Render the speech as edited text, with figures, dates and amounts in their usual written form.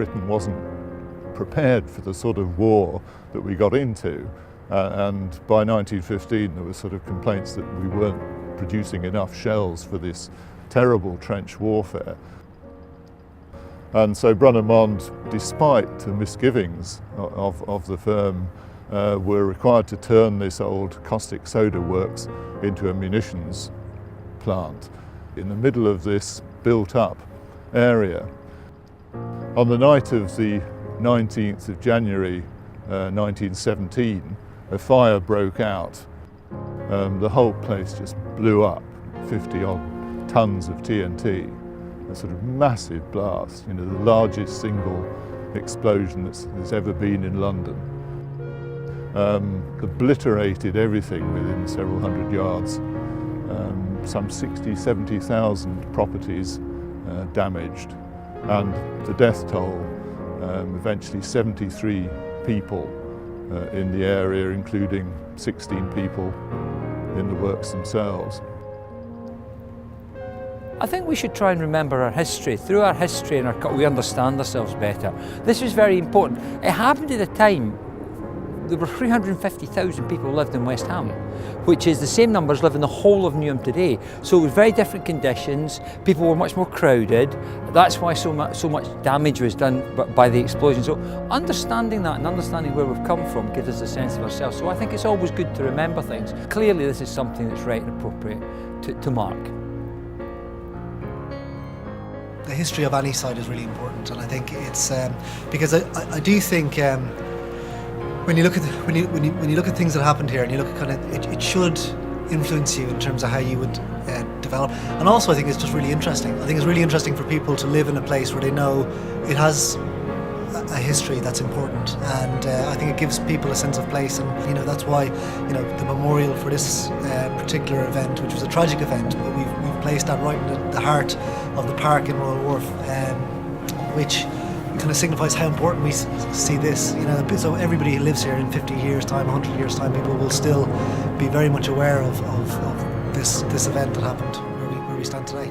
Britain wasn't prepared for the sort of war that we got into. And by 1915 there were sort of complaints that we weren't producing enough shells for this terrible trench warfare. And so Brunnermond, despite the misgivings of the firm, were required to turn this old caustic soda works into a munitions plant in the middle of this built-up area. On the night of the 19th of January 1917, a fire broke out. The whole place just blew up, 50-odd tons of TNT. A sort of massive blast, the largest single explosion that's ever been in London. Obliterated everything within several hundred yards. Some 70,000 properties damaged, and the death toll, eventually 73 people in the area, including 16 people in the works themselves. I think we should try and remember our history. Through our history and we understand ourselves better. This was very important. It happened at a time there were 350,000 people who lived in West Ham, which is the same numbers live in the whole of Newham today. So it was very different conditions. People were much more crowded. That's why so much damage was done by the explosion. So understanding that and understanding where we've come from gives us a sense of ourselves. So I think it's always good to remember things. Clearly this is something that's right and appropriate to mark. The history of any site is really important, and I think it's because I do think when you look at things that happened here, and you look at it should influence you in terms of how you would develop. And also I think it's just really interesting. I think it's really interesting for people to live in a place where they know it has a history that's important, and I think it gives people a sense of place. And that's why the memorial for this particular event, which was a tragic event, but we've placed that right in the heart of the park in Royal Wharf, which kind of signifies how important we see this. So everybody who lives here in 50 years' time, 100 years' time, people will still be very much aware of this event that happened where we stand today.